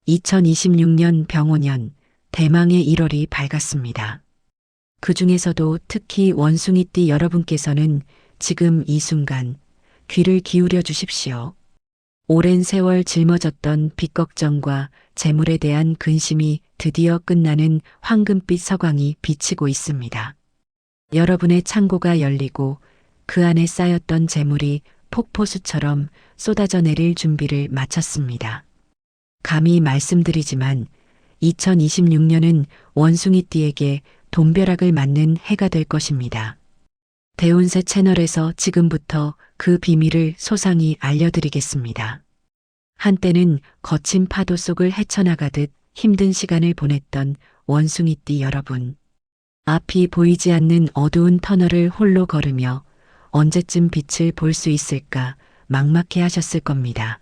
2026년 병오년 대망의 1월이 밝았습니다. 그 중에서도 특히 원숭이띠 여러분께서는 지금 이 순간 귀를 기울여 주십시오. 오랜 세월 짊어졌던 빚 걱정과 재물에 대한 근심이 드디어 끝나는 황금빛 서광이 비치고 있습니다. 여러분의 창고가 열리고 그 안에 쌓였던 재물이 폭포수처럼 쏟아져 내릴 준비를 마쳤습니다. 감히 말씀드리지만 2026년은 원숭이띠에게 돈벼락을 맞는 해가 될 것입니다. 대운세 채널에서 지금부터 그 비밀을 소상히 알려드리겠습니다. 한때는 거친 파도 속을 헤쳐나가듯 힘든 시간을 보냈던 원숭이띠 여러분. 앞이 보이지 않는 어두운 터널을 홀로 걸으며 언제쯤 빛을 볼 수 있을까 막막해 하셨을 겁니다.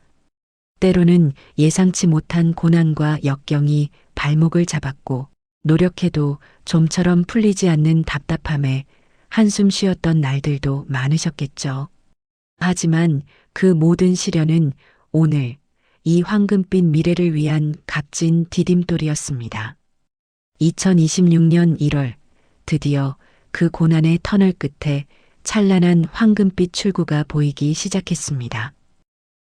때로는 예상치 못한 고난과 역경이 발목을 잡았고 노력해도 좀처럼 풀리지 않는 답답함에 한숨 쉬었던 날들도 많으셨겠죠. 하지만 그 모든 시련은 오늘 이 황금빛 미래를 위한 값진 디딤돌이었습니다. 2026년 1월 드디어 그 고난의 터널 끝에 찬란한 황금빛 출구가 보이기 시작했습니다.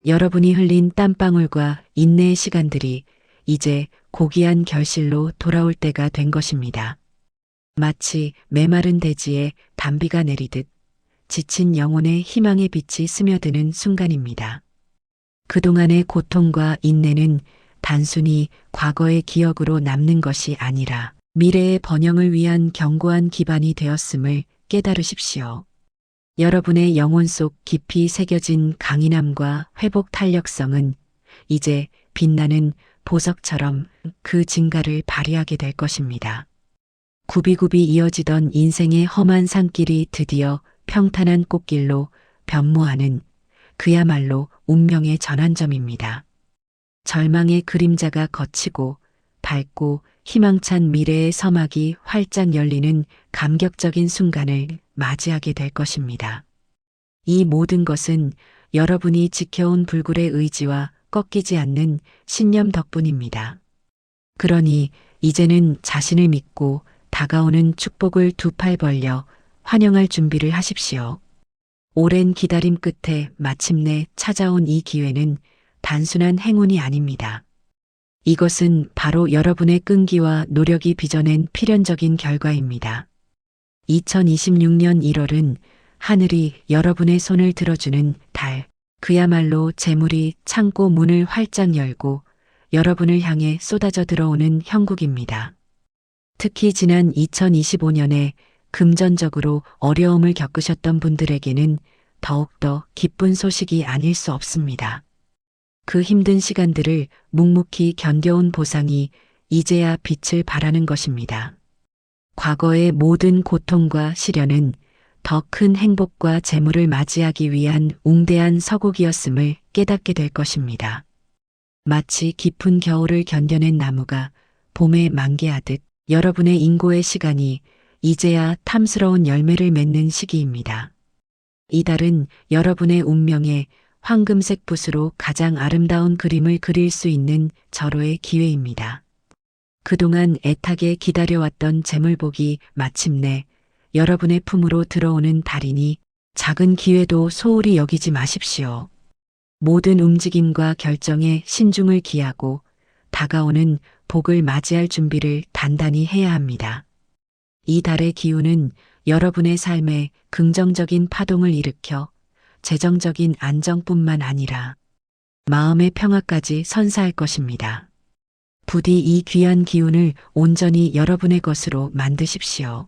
여러분이 흘린 땀방울과 인내의 시간들이 이제 고귀한 결실로 돌아올 때가 된 것입니다. 마치 메마른 대지에 단비가 내리듯 지친 영혼의 희망의 빛이 스며드는 순간입니다. 그동안의 고통과 인내는 단순히 과거의 기억으로 남는 것이 아니라 미래의 번영을 위한 견고한 기반이 되었음을 깨달으십시오. 여러분의 영혼 속 깊이 새겨진 강인함과 회복 탄력성은 이제 빛나는 보석처럼 그 진가를 발휘하게 될 것입니다. 굽이굽이 이어지던 인생의 험한 산길이 드디어 평탄한 꽃길로 변모하는 그야말로 운명의 전환점입니다. 절망의 그림자가 걷히고 밝고 희망찬 미래의 서막이 활짝 열리는 감격적인 순간을 맞이하게 될 것입니다. 이 모든 것은 여러분이 지켜온 불굴의 의지와 꺾이지 않는 신념 덕분입니다. 그러니 이제는 자신을 믿고 다가오는 축복을 두 팔 벌려 환영할 준비를 하십시오. 오랜 기다림 끝에 마침내 찾아온 이 기회는 단순한 행운이 아닙니다. 이것은 바로 여러분의 끈기와 노력이 빚어낸 필연적인 결과입니다. 2026년 1월은 하늘이 여러분의 손을 들어주는 달, 그야말로 재물이 창고 문을 활짝 열고 여러분을 향해 쏟아져 들어오는 형국입니다. 특히 지난 2025년에 금전적으로 어려움을 겪으셨던 분들에게는 더욱더 기쁜 소식이 아닐 수 없습니다. 그 힘든 시간들을 묵묵히 견뎌온 보상이 이제야 빛을 발하는 것입니다. 과거의 모든 고통과 시련은 더 큰 행복과 재물을 맞이하기 위한 웅대한 서곡이었음을 깨닫게 될 것입니다. 마치 깊은 겨울을 견뎌낸 나무가 봄에 만개하듯 여러분의 인고의 시간이 이제야 탐스러운 열매를 맺는 시기입니다. 이 달은 여러분의 운명에 황금색 붓으로 가장 아름다운 그림을 그릴 수 있는 절호의 기회입니다. 그동안 애타게 기다려왔던 재물복이 마침내 여러분의 품으로 들어오는 달이니 작은 기회도 소홀히 여기지 마십시오. 모든 움직임과 결정에 신중을 기하고 다가오는 복을 맞이할 준비를 단단히 해야 합니다. 이 달의 기운은 여러분의 삶에 긍정적인 파동을 일으켜 재정적인 안정뿐만 아니라 마음의 평화까지 선사할 것입니다. 부디 이 귀한 기운을 온전히 여러분의 것으로 만드십시오.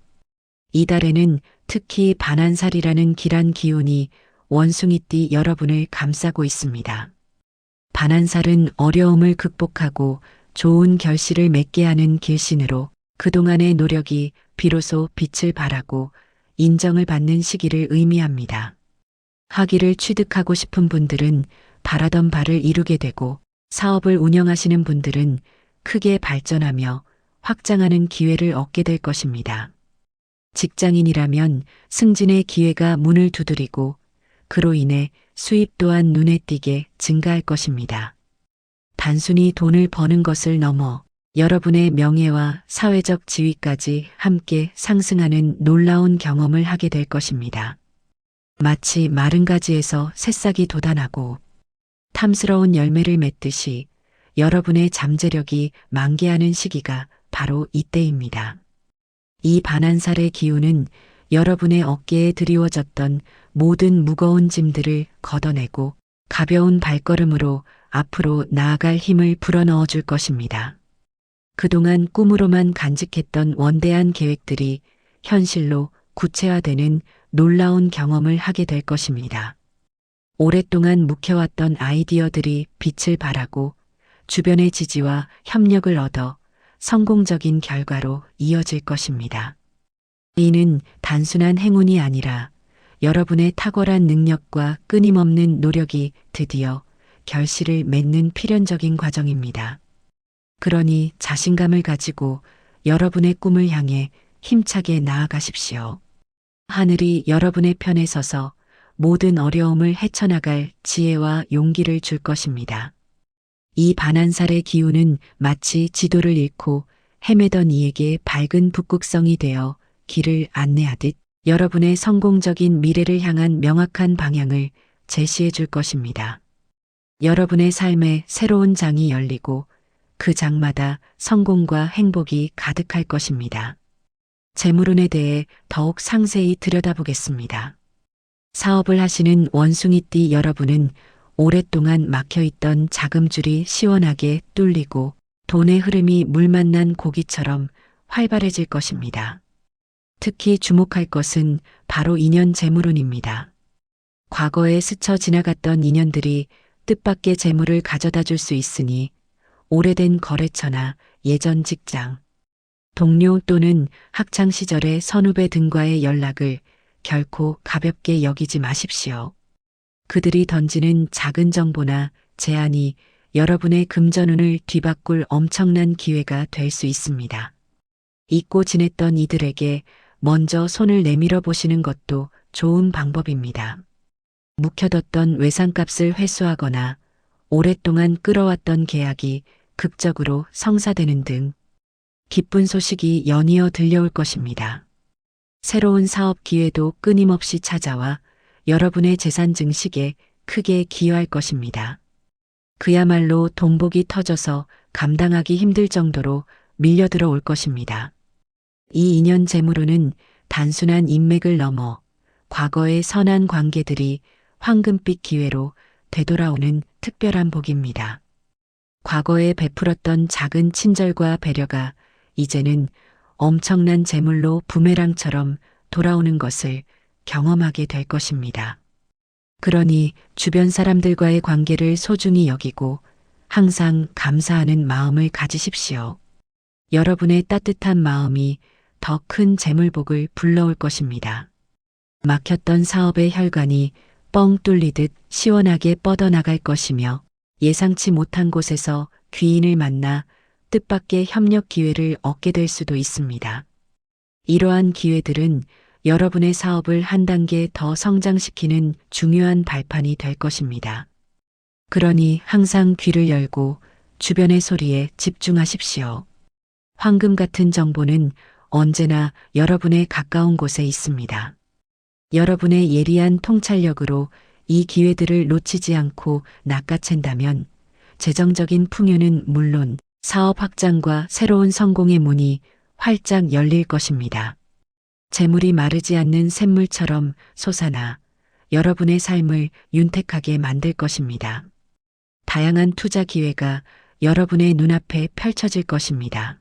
이 달에는 특히 반한살이라는 길한 기운이 원숭이띠 여러분을 감싸고 있습니다. 반한살은 어려움을 극복하고 좋은 결실을 맺게 하는 길신으로 그동안의 노력이 비로소 빛을 발하고 인정을 받는 시기를 의미합니다. 학위를 취득하고 싶은 분들은 바라던 바를 이루게 되고 사업을 운영하시는 분들은 크게 발전하며 확장하는 기회를 얻게 될 것입니다. 직장인이라면 승진의 기회가 문을 두드리고 그로 인해 수입 또한 눈에 띄게 증가할 것입니다. 단순히 돈을 버는 것을 넘어 여러분의 명예와 사회적 지위까지 함께 상승하는 놀라운 경험을 하게 될 것입니다. 마치 마른 가지에서 새싹이 돋아나고 탐스러운 열매를 맺듯이 여러분의 잠재력이 만개하는 시기가 바로 이때입니다. 이 반환살의 기운은 여러분의 어깨에 드리워졌던 모든 무거운 짐들을 걷어내고 가벼운 발걸음으로 앞으로 나아갈 힘을 불어넣어 줄 것입니다. 그동안 꿈으로만 간직했던 원대한 계획들이 현실로 구체화되는 놀라운 경험을 하게 될 것입니다. 오랫동안 묵혀왔던 아이디어들이 빛을 발하고 주변의 지지와 협력을 얻어 성공적인 결과로 이어질 것입니다. 이는 단순한 행운이 아니라 여러분의 탁월한 능력과 끊임없는 노력이 드디어 결실을 맺는 필연적인 과정입니다. 그러니 자신감을 가지고 여러분의 꿈을 향해 힘차게 나아가십시오. 하늘이 여러분의 편에 서서 모든 어려움을 헤쳐나갈 지혜와 용기를 줄 것입니다. 이 반환살의 기운은 마치 지도를 잃고 헤매던 이에게 밝은 북극성이 되어 길을 안내하듯 여러분의 성공적인 미래를 향한 명확한 방향을 제시해 줄 것입니다. 여러분의 삶에 새로운 장이 열리고 그 장마다 성공과 행복이 가득할 것입니다. 재물운에 대해 더욱 상세히 들여다보겠습니다. 사업을 하시는 원숭이띠 여러분은 오랫동안 막혀있던 자금줄이 시원하게 뚫리고 돈의 흐름이 물 만난 고기처럼 활발해질 것입니다. 특히 주목할 것은 바로 인연 재물운입니다. 과거에 스쳐 지나갔던 인연들이 뜻밖의 재물을 가져다 줄 수 있으니 오래된 거래처나 예전 직장, 동료 또는 학창 시절의 선후배 등과의 연락을 결코 가볍게 여기지 마십시오. 그들이 던지는 작은 정보나 제안이 여러분의 금전운을 뒤바꿀 엄청난 기회가 될 수 있습니다. 잊고 지냈던 이들에게 먼저 손을 내밀어 보시는 것도 좋은 방법입니다. 묵혀뒀던 외상값을 회수하거나 오랫동안 끌어왔던 계약이 극적으로 성사되는 등 기쁜 소식이 연이어 들려올 것입니다. 새로운 사업 기회도 끊임없이 찾아와 여러분의 재산 증식에 크게 기여할 것입니다. 그야말로 돈복이 터져서 감당하기 힘들 정도로 밀려들어 올 것입니다. 이 인연 재물운은 단순한 인맥을 넘어 과거의 선한 관계들이 황금빛 기회로 되돌아오는 특별한 복입니다. 과거에 베풀었던 작은 친절과 배려가 이제는 엄청난 재물로 부메랑처럼 돌아오는 것을 경험하게 될 것입니다. 그러니 주변 사람들과의 관계를 소중히 여기고 항상 감사하는 마음을 가지십시오. 여러분의 따뜻한 마음이 더 큰 재물복을 불러올 것입니다. 막혔던 사업의 혈관이 뻥 뚫리듯 시원하게 뻗어나갈 것이며 예상치 못한 곳에서 귀인을 만나 뜻밖의 협력 기회를 얻게 될 수도 있습니다. 이러한 기회들은 여러분의 사업을 한 단계 더 성장시키는 중요한 발판이 될 것입니다. 그러니 항상 귀를 열고 주변의 소리에 집중하십시오. 황금 같은 정보는 언제나 여러분의 가까운 곳에 있습니다. 여러분의 예리한 통찰력으로 이 기회들을 놓치지 않고 낚아챈다면 재정적인 풍요는 물론 사업 확장과 새로운 성공의 문이 활짝 열릴 것입니다. 재물이 마르지 않는 샘물처럼 솟아나 여러분의 삶을 윤택하게 만들 것입니다. 다양한 투자 기회가 여러분의 눈앞에 펼쳐질 것입니다.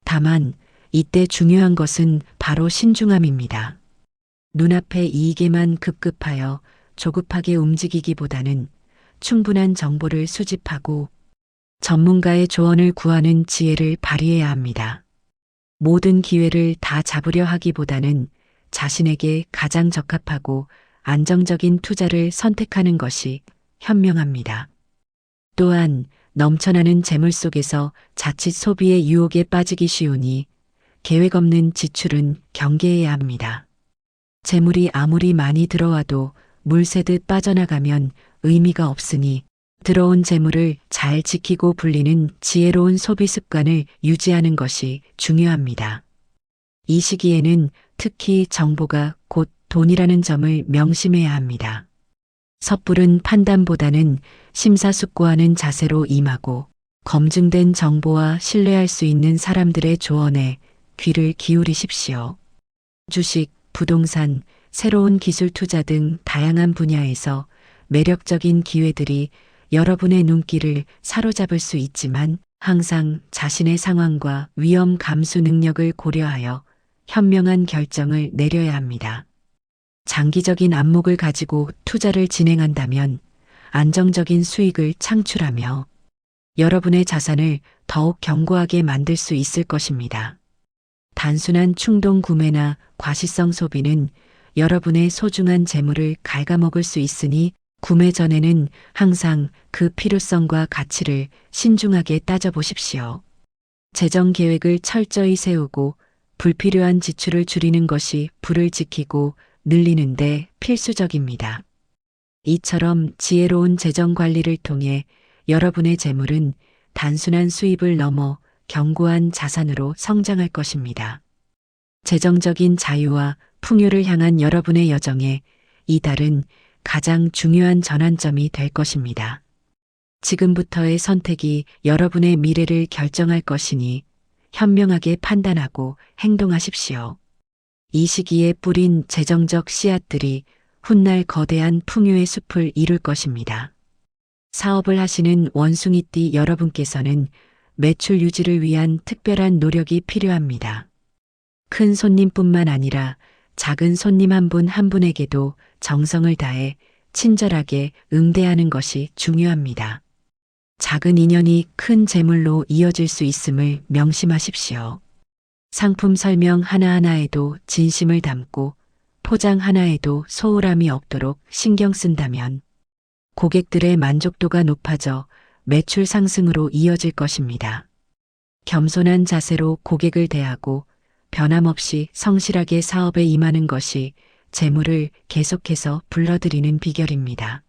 다만 이때 중요한 것은 바로 신중함입니다. 눈앞의 이익에만 급급하여 조급하게 움직이기보다는 충분한 정보를 수집하고 전문가의 조언을 구하는 지혜를 발휘해야 합니다. 모든 기회를 다 잡으려 하기보다는 자신에게 가장 적합하고 안정적인 투자를 선택하는 것이 현명합니다. 또한 넘쳐나는 재물 속에서 자칫 소비의 유혹에 빠지기 쉬우니 계획 없는 지출은 경계해야 합니다. 재물이 아무리 많이 들어와도 물 새듯 빠져나가면 의미가 없으니 들어온 재물을 잘 지키고 불리는 지혜로운 소비 습관을 유지하는 것이 중요합니다. 이 시기에는 특히 정보가 곧 돈이라는 점을 명심해야 합니다. 섣부른 판단보다는 심사숙고하는 자세로 임하고 검증된 정보와 신뢰할 수 있는 사람들의 조언에 귀를 기울이십시오. 주식, 부동산, 새로운 기술 투자 등 다양한 분야에서 매력적인 기회들이 여러분의 눈길을 사로잡을 수 있지만 항상 자신의 상황과 위험 감수 능력을 고려하여 현명한 결정을 내려야 합니다. 장기적인 안목을 가지고 투자를 진행한다면 안정적인 수익을 창출하며 여러분의 자산을 더욱 견고하게 만들 수 있을 것입니다. 단순한 충동 구매나 과시성 소비는 여러분의 소중한 재물을 갉아먹을 수 있으니 구매 전에는 항상 그 필요성과 가치를 신중하게 따져보십시오. 재정 계획을 철저히 세우고 불필요한 지출을 줄이는 것이 부를 지키고 늘리는 데 필수적입니다. 이처럼 지혜로운 재정 관리를 통해 여러분의 재물은 단순한 수입을 넘어 견고한 자산으로 성장할 것입니다. 재정적인 자유와 풍요를 향한 여러분의 여정에 이달은 가장 중요한 전환점이 될 것입니다. 지금부터의 선택이 여러분의 미래를 결정할 것이니 현명하게 판단하고 행동하십시오. 이 시기에 뿌린 재정적 씨앗들이 훗날 거대한 풍요의 숲을 이룰 것입니다. 사업을 하시는 원숭이띠 여러분께서는 매출 유지를 위한 특별한 노력이 필요합니다. 큰 손님뿐만 아니라 작은 손님 한 분 한 분에게도 정성을 다해 친절하게 응대하는 것이 중요합니다. 작은 인연이 큰 재물로 이어질 수 있음을 명심하십시오. 상품 설명 하나하나에도 진심을 담고 포장 하나에도 소홀함이 없도록 신경 쓴다면 고객들의 만족도가 높아져 매출 상승으로 이어질 것입니다. 겸손한 자세로 고객을 대하고 변함없이 성실하게 사업에 임하는 것이 재물을 계속해서 불러들이는 비결입니다.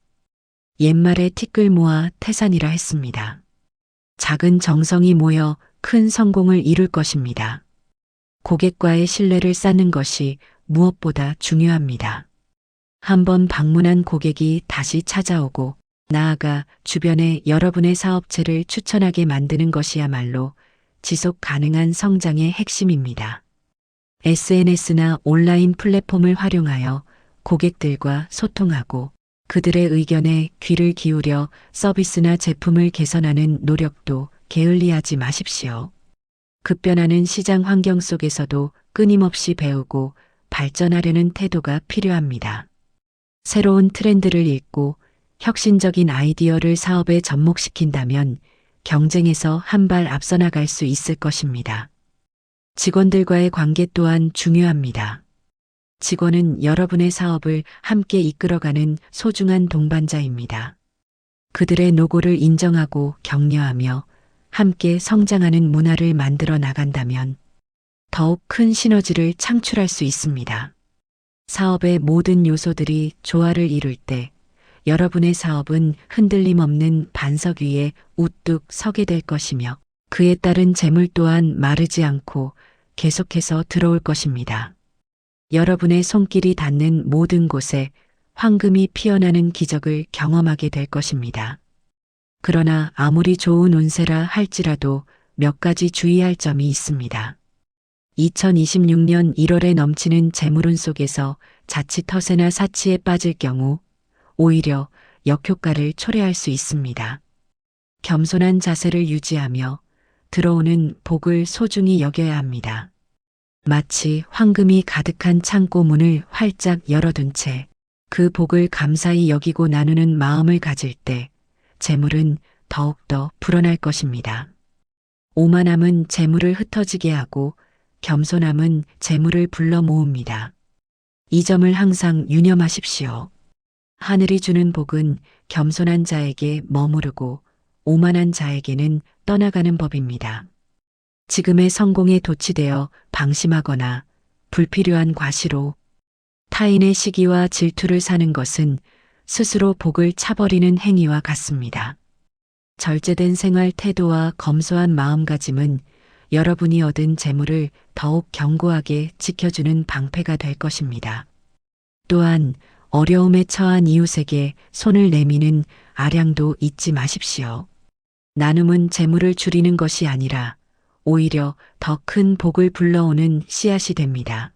옛말에 티끌 모아 태산이라 했습니다. 작은 정성이 모여 큰 성공을 이룰 것입니다. 고객과의 신뢰를 쌓는 것이 무엇보다 중요합니다. 한번 방문한 고객이 다시 찾아오고 나아가 주변에 여러분의 사업체를 추천하게 만드는 것이야말로 지속 가능한 성장의 핵심입니다. SNS나 온라인 플랫폼을 활용하여 고객들과 소통하고 그들의 의견에 귀를 기울여 서비스나 제품을 개선하는 노력도 게을리하지 마십시오. 급변하는 시장 환경 속에서도 끊임없이 배우고 발전하려는 태도가 필요합니다. 새로운 트렌드를 읽고 혁신적인 아이디어를 사업에 접목시킨다면 경쟁에서 한 발 앞서 나갈 수 있을 것입니다. 직원들과의 관계 또한 중요합니다. 직원은 여러분의 사업을 함께 이끌어가는 소중한 동반자입니다. 그들의 노고를 인정하고 격려하며 함께 성장하는 문화를 만들어 나간다면 더욱 큰 시너지를 창출할 수 있습니다. 사업의 모든 요소들이 조화를 이룰 때 여러분의 사업은 흔들림 없는 반석 위에 우뚝 서게 될 것이며 그에 따른 재물 또한 마르지 않고 계속해서 들어올 것입니다. 여러분의 손길이 닿는 모든 곳에 황금이 피어나는 기적을 경험하게 될 것입니다. 그러나 아무리 좋은 운세라 할지라도 몇 가지 주의할 점이 있습니다. 2026년 1월에 넘치는 재물운 속에서 자칫 허세나 사치에 빠질 경우 오히려 역효과를 초래할 수 있습니다. 겸손한 자세를 유지하며 들어오는 복을 소중히 여겨야 합니다. 마치 황금이 가득한 창고 문을 활짝 열어둔 채 그 복을 감사히 여기고 나누는 마음을 가질 때 재물은 더욱더 불어날 것입니다. 오만함은 재물을 흩어지게 하고 겸손함은 재물을 불러 모읍니다. 이 점을 항상 유념하십시오. 하늘이 주는 복은 겸손한 자에게 머무르고 오만한 자에게는 떠나가는 법입니다. 지금의 성공에 도취되어 방심하거나 불필요한 과시로 타인의 시기와 질투를 사는 것은 스스로 복을 차버리는 행위와 같습니다. 절제된 생활 태도와 검소한 마음가짐은 여러분이 얻은 재물을 더욱 견고하게 지켜주는 방패가 될 것입니다. 또한 어려움에 처한 이웃에게 손을 내미는 아량도 잊지 마십시오. 나눔은 재물을 줄이는 것이 아니라 오히려 더 큰 복을 불러오는 씨앗이 됩니다.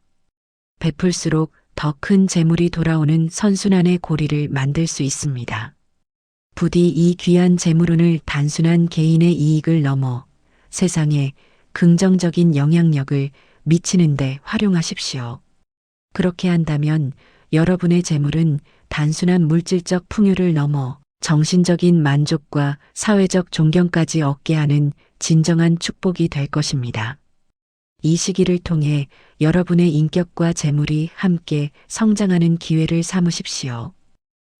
베풀수록 더 큰 재물이 돌아오는 선순환의 고리를 만들 수 있습니다. 부디 이 귀한 재물운을 단순한 개인의 이익을 넘어 세상에 긍정적인 영향력을 미치는 데 활용하십시오. 그렇게 한다면 여러분의 재물은 단순한 물질적 풍요를 넘어 정신적인 만족과 사회적 존경까지 얻게 하는 진정한 축복이 될 것입니다. 이 시기를 통해 여러분의 인격과 재물이 함께 성장하는 기회를 삼으십시오.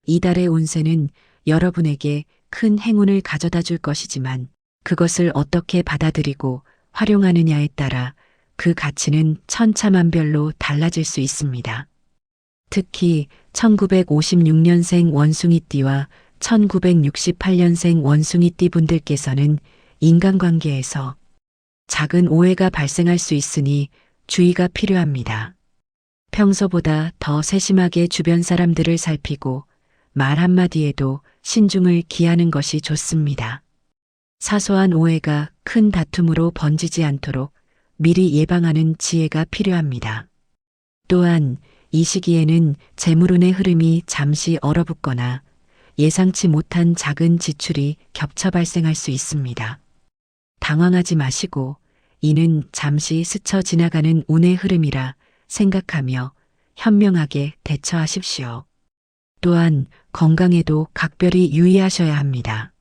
이달의 운세는 여러분에게 큰 행운을 가져다 줄 것이지만 그것을 어떻게 받아들이고 활용하느냐에 따라 그 가치는 천차만별로 달라질 수 있습니다. 특히 1956년생 원숭이띠와 1968년생 원숭이띠 분들께서는 인간관계에서 작은 오해가 발생할 수 있으니 주의가 필요합니다. 평소보다 더 세심하게 주변 사람들을 살피고 말 한마디에도 신중을 기하는 것이 좋습니다. 사소한 오해가 큰 다툼으로 번지지 않도록 미리 예방하는 지혜가 필요합니다. 또한 이 시기에는 재물운의 흐름이 잠시 얼어붙거나 예상치 못한 작은 지출이 겹쳐 발생할 수 있습니다. 당황하지 마시고 이는 잠시 스쳐 지나가는 운의 흐름이라 생각하며 현명하게 대처하십시오. 또한 건강에도 각별히 유의하셔야 합니다.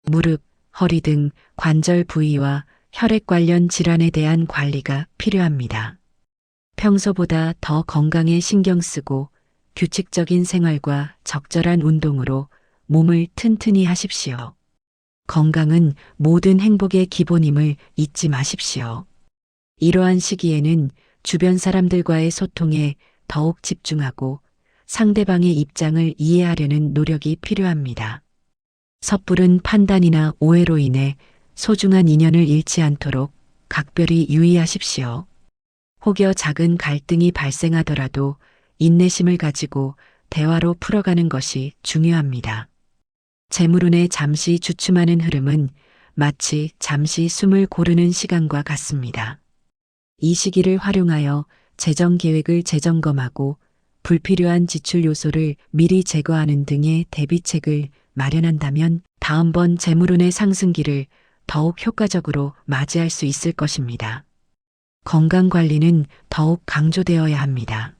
무릎, 허리 등 관절 부위와 혈액 관련 질환에 대한 관리가 필요합니다. 평소보다 더 건강에 신경 쓰고 규칙적인 생활과 적절한 운동으로 몸을 튼튼히 하십시오. 건강은 모든 행복의 기본임을 잊지 마십시오. 이러한 시기에는 주변 사람들과의 소통에 더욱 집중하고 상대방의 입장을 이해하려는 노력이 필요합니다. 섣부른 판단이나 오해로 인해 소중한 인연을 잃지 않도록 각별히 유의하십시오. 혹여 작은 갈등이 발생하더라도 인내심을 가지고 대화로 풀어가는 것이 중요합니다. 재물운에 잠시 주춤하는 흐름은 마치 잠시 숨을 고르는 시간과 같습니다. 이 시기를 활용하여 재정 계획을 재점검하고 불필요한 지출 요소를 미리 제거하는 등의 대비책을 마련한다면 다음번 재물운의 상승기를 더욱 효과적으로 맞이할 수 있을 것입니다. 건강 관리는 더욱 강조되어야 합니다.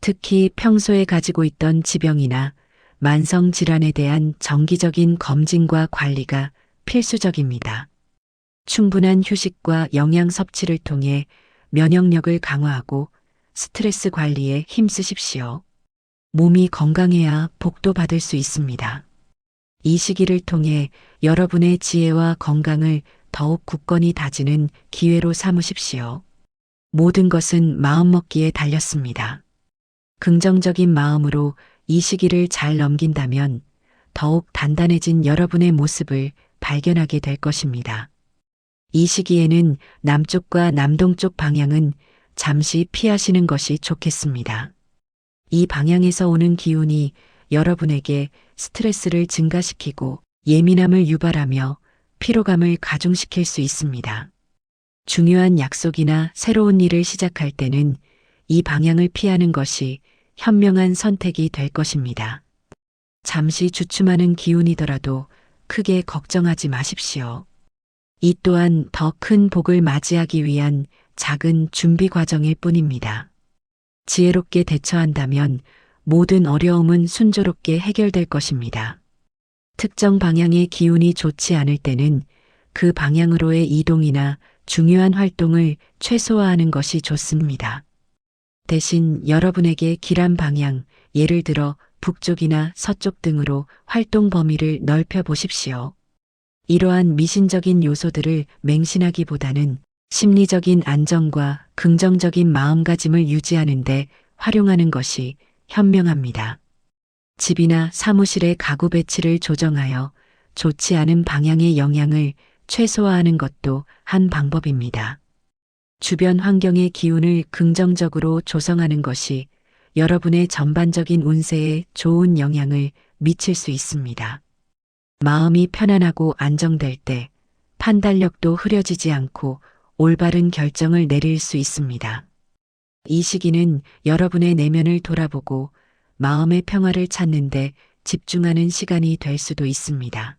특히 평소에 가지고 있던 지병이나 만성 질환에 대한 정기적인 검진과 관리가 필수적입니다. 충분한 휴식과 영양 섭취를 통해 면역력을 강화하고 스트레스 관리에 힘쓰십시오. 몸이 건강해야 복도 받을 수 있습니다. 이 시기를 통해 여러분의 지혜와 건강을 더욱 굳건히 다지는 기회로 삼으십시오. 모든 것은 마음먹기에 달렸습니다. 긍정적인 마음으로 이 시기를 잘 넘긴다면 더욱 단단해진 여러분의 모습을 발견하게 될 것입니다. 이 시기에는 남쪽과 남동쪽 방향은 잠시 피하시는 것이 좋겠습니다. 이 방향에서 오는 기운이 여러분에게 스트레스를 증가시키고 예민함을 유발하며 피로감을 가중시킬 수 있습니다. 중요한 약속이나 새로운 일을 시작할 때는 이 방향을 피하는 것이 현명한 선택이 될 것입니다. 잠시 주춤하는 기운이더라도 크게 걱정하지 마십시오. 이 또한 더 큰 복을 맞이하기 위한 작은 준비 과정일 뿐입니다. 지혜롭게 대처한다면 모든 어려움은 순조롭게 해결될 것입니다. 특정 방향의 기운이 좋지 않을 때는 그 방향으로의 이동이나 중요한 활동을 최소화하는 것이 좋습니다. 대신 여러분에게 길한 방향, 예를 들어 북쪽이나 서쪽 등으로 활동 범위를 넓혀 보십시오. 이러한 미신적인 요소들을 맹신하기보다는 심리적인 안정과 긍정적인 마음가짐을 유지하는 데 활용하는 것이 현명합니다. 집이나 사무실의 가구 배치를 조정하여 좋지 않은 방향의 영향을 최소화하는 것도 한 방법입니다. 주변 환경의 기운을 긍정적으로 조성하는 것이 여러분의 전반적인 운세에 좋은 영향을 미칠 수 있습니다. 마음이 편안하고 안정될 때 판단력도 흐려지지 않고 올바른 결정을 내릴 수 있습니다. 이 시기는 여러분의 내면을 돌아보고 마음의 평화를 찾는데 집중하는 시간이 될 수도 있습니다.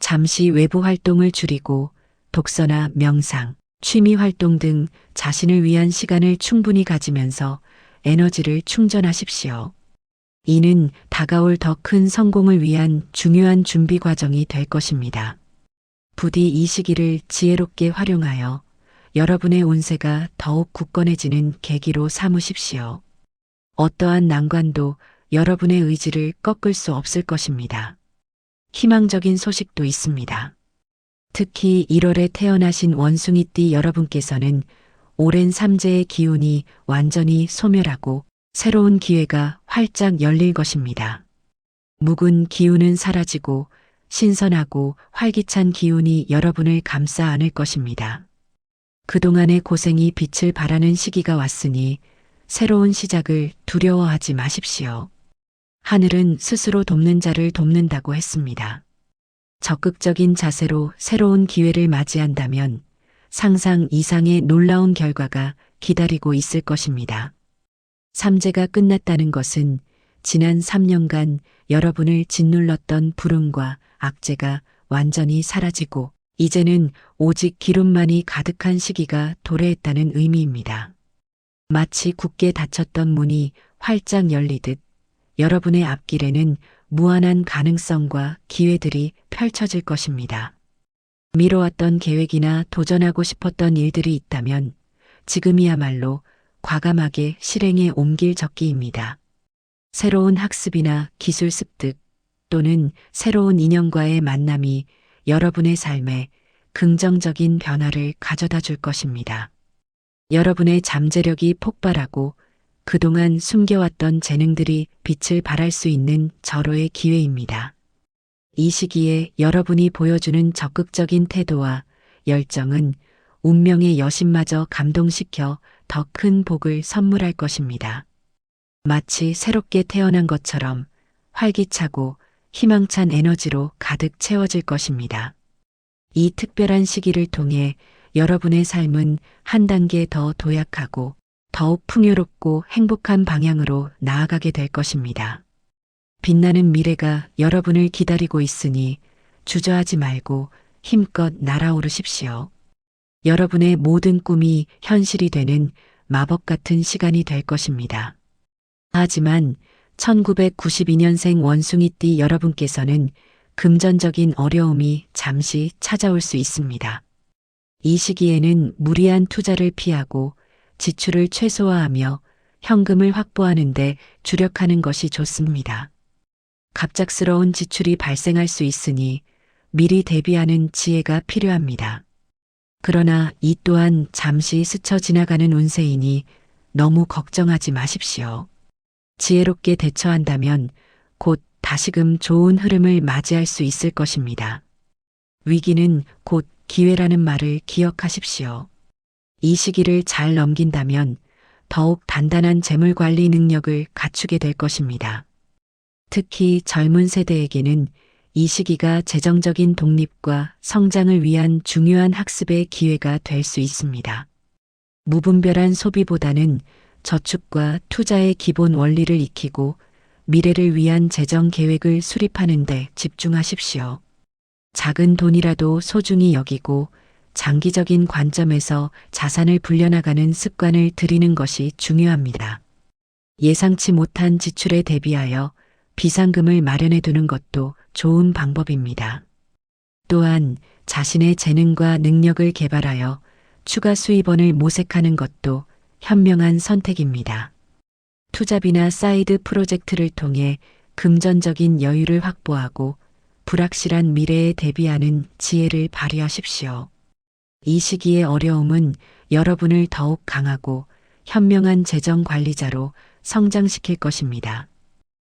잠시 외부 활동을 줄이고 독서나 명상, 취미 활동 등 자신을 위한 시간을 충분히 가지면서 에너지를 충전하십시오. 이는 다가올 더 큰 성공을 위한 중요한 준비 과정이 될 것입니다. 부디 이 시기를 지혜롭게 활용하여 여러분의 운세가 더욱 굳건해지는 계기로 삼으십시오. 어떠한 난관도 여러분의 의지를 꺾을 수 없을 것입니다. 희망적인 소식도 있습니다. 특히 1월에 태어나신 원숭이띠 여러분께서는 오랜 삼재의 기운이 완전히 소멸하고 새로운 기회가 활짝 열릴 것입니다. 묵은 기운은 사라지고 신선하고 활기찬 기운이 여러분을 감싸 안을 것입니다. 그동안의 고생이 빛을 발하는 시기가 왔으니 새로운 시작을 두려워하지 마십시오. 하늘은 스스로 돕는 자를 돕는다고 했습니다. 적극적인 자세로 새로운 기회를 맞이한다면 상상 이상의 놀라운 결과가 기다리고 있을 것입니다. 삼재가 끝났다는 것은 지난 3년간 여러분을 짓눌렀던 불운과 악재가 완전히 사라지고 이제는 오직 기름만이 가득한 시기가 도래했다는 의미입니다. 마치 굳게 닫혔던 문이 활짝 열리듯 여러분의 앞길에는 무한한 가능성과 기회들이 펼쳐질 것입니다. 미뤄왔던 계획이나 도전하고 싶었던 일들이 있다면 지금이야말로 과감하게 실행에 옮길 적기입니다. 새로운 학습이나 기술 습득 또는 새로운 인연과의 만남이 여러분의 삶에 긍정적인 변화를 가져다 줄 것입니다. 여러분의 잠재력이 폭발하고 그동안 숨겨왔던 재능들이 빛을 발할 수 있는 절호의 기회입니다. 이 시기에 여러분이 보여주는 적극적인 태도와 열정은 운명의 여신마저 감동시켜 더 큰 복을 선물할 것입니다. 마치 새롭게 태어난 것처럼 활기차고 희망찬 에너지로 가득 채워질 것입니다. 이 특별한 시기를 통해 여러분의 삶은 한 단계 더 도약하고 더욱 풍요롭고 행복한 방향으로 나아가게 될 것입니다. 빛나는 미래가 여러분을 기다리고 있으니 주저하지 말고 힘껏 날아오르십시오. 여러분의 모든 꿈이 현실이 되는 마법 같은 시간이 될 것입니다. 하지만 1992년생 원숭이띠 여러분께서는 금전적인 어려움이 잠시 찾아올 수 있습니다. 이 시기에는 무리한 투자를 피하고 지출을 최소화하며 현금을 확보하는 데 주력하는 것이 좋습니다. 갑작스러운 지출이 발생할 수 있으니 미리 대비하는 지혜가 필요합니다. 그러나 이 또한 잠시 스쳐 지나가는 운세이니 너무 걱정하지 마십시오. 지혜롭게 대처한다면 곧 다시금 좋은 흐름을 맞이할 수 있을 것입니다. 위기는 곧 기회라는 말을 기억하십시오. 이 시기를 잘 넘긴다면 더욱 단단한 재물 관리 능력을 갖추게 될 것입니다. 특히 젊은 세대에게는 이 시기가 재정적인 독립과 성장을 위한 중요한 학습의 기회가 될 수 있습니다. 무분별한 소비보다는 저축과 투자의 기본 원리를 익히고 미래를 위한 재정 계획을 수립하는 데 집중하십시오. 작은 돈이라도 소중히 여기고 장기적인 관점에서 자산을 불려나가는 습관을 들이는 것이 중요합니다. 예상치 못한 지출에 대비하여 비상금을 마련해 두는 것도 좋은 방법입니다. 또한 자신의 재능과 능력을 개발하여 추가 수입원을 모색하는 것도 현명한 선택입니다. 투잡이나 사이드 프로젝트를 통해 금전적인 여유를 확보하고 불확실한 미래에 대비하는 지혜를 발휘하십시오. 이 시기의 어려움은 여러분을 더욱 강하고 현명한 재정 관리자로 성장시킬 것입니다.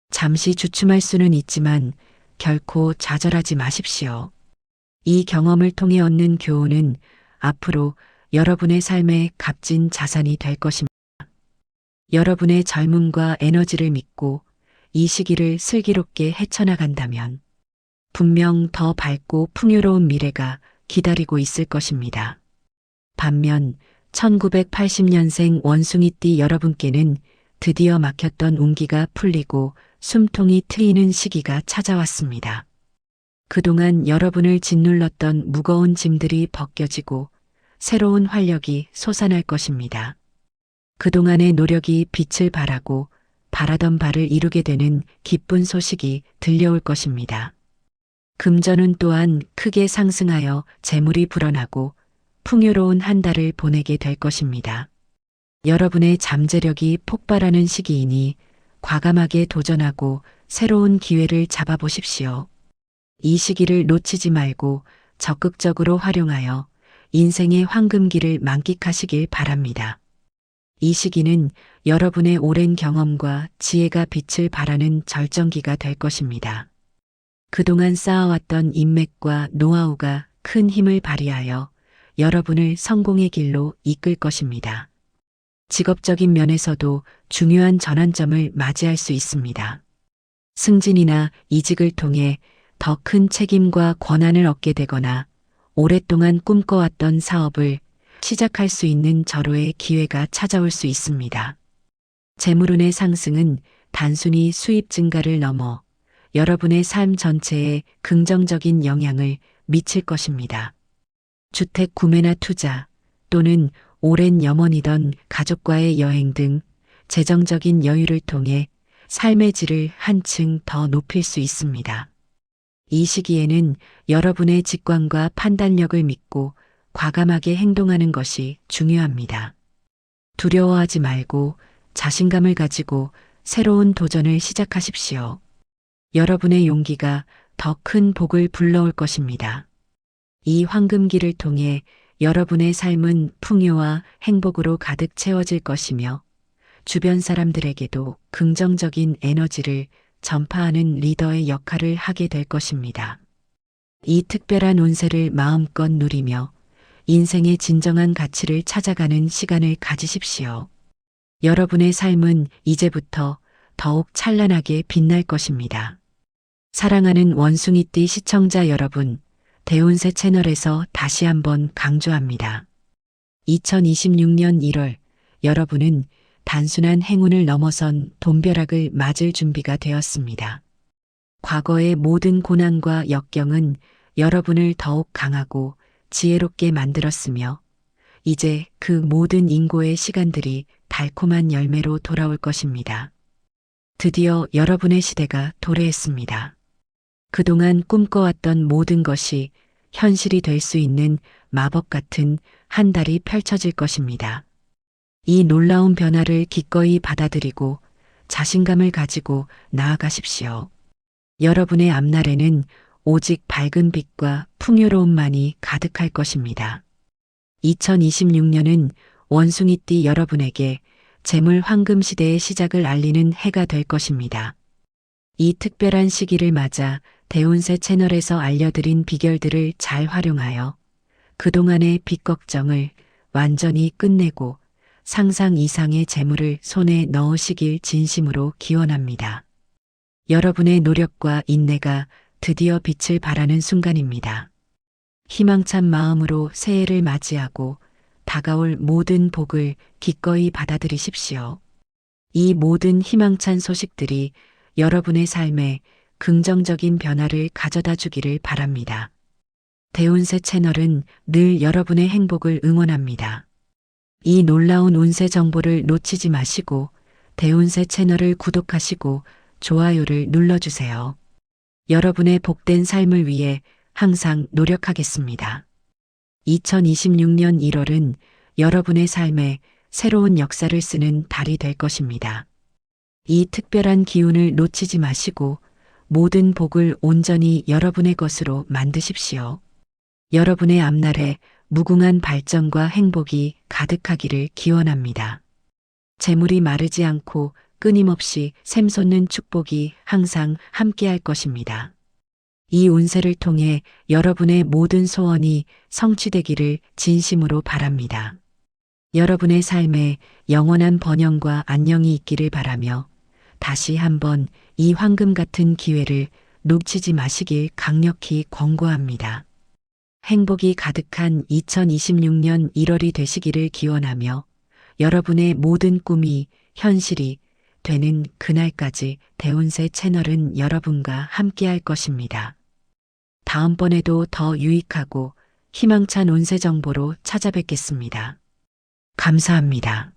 잠시 주춤할 수는 있지만 결코 좌절하지 마십시오. 이 경험을 통해 얻는 교훈은 앞으로 여러분의 삶의 값진 자산이 될 것입니다. 여러분의 젊음과 에너지를 믿고 이 시기를 슬기롭게 헤쳐나간다면 분명 더 밝고 풍요로운 미래가 기다리고 있을 것입니다. 반면 1980년생 원숭이띠 여러분께는 드디어 막혔던 운기가 풀리고 숨통이 트이는 시기가 찾아왔습니다. 그동안 여러분을 짓눌렀던 무거운 짐들이 벗겨지고 새로운 활력이 솟아날 것입니다. 그동안의 노력이 빛을 발하고 바라던 바를 이루게 되는 기쁜 소식이 들려올 것입니다. 금전운 또한 크게 상승하여 재물이 불어나고 풍요로운 한 달을 보내게 될 것입니다. 여러분의 잠재력이 폭발하는 시기이니 과감하게 도전하고 새로운 기회를 잡아보십시오. 이 시기를 놓치지 말고 적극적으로 활용하여 인생의 황금기를 만끽하시길 바랍니다. 이 시기는 여러분의 오랜 경험과 지혜가 빛을 발하는 절정기가 될 것입니다. 그동안 쌓아왔던 인맥과 노하우가 큰 힘을 발휘하여 여러분을 성공의 길로 이끌 것입니다. 직업적인 면에서도 중요한 전환점을 맞이할 수 있습니다. 승진이나 이직을 통해 더 큰 책임과 권한을 얻게 되거나 오랫동안 꿈꿔왔던 사업을 시작할 수 있는 절호의 기회가 찾아올 수 있습니다. 재물운의 상승은 단순히 수입 증가를 넘어 여러분의 삶 전체에 긍정적인 영향을 미칠 것입니다. 주택 구매나 투자 또는 오랜 염원이던 가족과의 여행 등 재정적인 여유를 통해 삶의 질을 한층 더 높일 수 있습니다. 이 시기에는 여러분의 직관과 판단력을 믿고 과감하게 행동하는 것이 중요합니다. 두려워하지 말고 자신감을 가지고 새로운 도전을 시작하십시오. 여러분의 용기가 더 큰 복을 불러올 것입니다. 이 황금기를 통해 여러분의 삶은 풍요와 행복으로 가득 채워질 것이며 주변 사람들에게도 긍정적인 에너지를 전파하는 리더의 역할을 하게 될 것입니다. 이 특별한 운세를 마음껏 누리며 인생의 진정한 가치를 찾아가는 시간을 가지십시오. 여러분의 삶은 이제부터 더욱 찬란하게 빛날 것입니다. 사랑하는 원숭이띠 시청자 여러분, 대운세 채널에서 다시 한번 강조합니다. 2026년 1월 여러분은 단순한 행운을 넘어선 돈벼락을 맞을 준비가 되었습니다. 과거의 모든 고난과 역경은 여러분을 더욱 강하고 지혜롭게 만들었으며 이제 그 모든 인고의 시간들이 달콤한 열매로 돌아올 것입니다. 드디어 여러분의 시대가 도래했습니다. 그동안 꿈꿔왔던 모든 것이 현실이 될 수 있는 마법 같은 한 달이 펼쳐질 것입니다. 이 놀라운 변화를 기꺼이 받아들이고 자신감을 가지고 나아가십시오. 여러분의 앞날에는 오직 밝은 빛과 풍요로움만이 가득할 것입니다. 2026년은 원숭이띠 여러분에게 재물 황금 시대의 시작을 알리는 해가 될 것입니다. 이 특별한 시기를 맞아 대운세 채널에서 알려드린 비결들을 잘 활용하여 그동안의 빚 걱정을 완전히 끝내고 상상 이상의 재물을 손에 넣으시길 진심으로 기원합니다. 여러분의 노력과 인내가 드디어 빛을 발하는 순간입니다. 희망찬 마음으로 새해를 맞이하고 다가올 모든 복을 기꺼이 받아들이십시오. 이 모든 희망찬 소식들이 여러분의 삶에 긍정적인 변화를 가져다 주기를 바랍니다. 대운세 채널은 늘 여러분의 행복을 응원합니다. 이 놀라운 운세 정보를 놓치지 마시고 대운세 채널을 구독하시고 좋아요를 눌러주세요. 여러분의 복된 삶을 위해 항상 노력하겠습니다. 2026년 1월은 여러분의 삶에 새로운 역사를 쓰는 달이 될 것입니다. 이 특별한 기운을 놓치지 마시고 모든 복을 온전히 여러분의 것으로 만드십시오. 여러분의 앞날에 무궁한 발전과 행복이 가득하기를 기원합니다. 재물이 마르지 않고 끊임없이 샘솟는 축복이 항상 함께할 것입니다. 이 운세를 통해 여러분의 모든 소원이 성취되기를 진심으로 바랍니다. 여러분의 삶에 영원한 번영과 안녕이 있기를 바라며 다시 한번 이 황금 같은 기회를 놓치지 마시길 강력히 권고합니다. 행복이 가득한 2026년 1월이 되시기를 기원하며 여러분의 모든 꿈이 현실이 되는 그날까지 대운세 채널은 여러분과 함께할 것입니다. 다음번에도 더 유익하고 희망찬 운세 정보로 찾아뵙겠습니다. 감사합니다.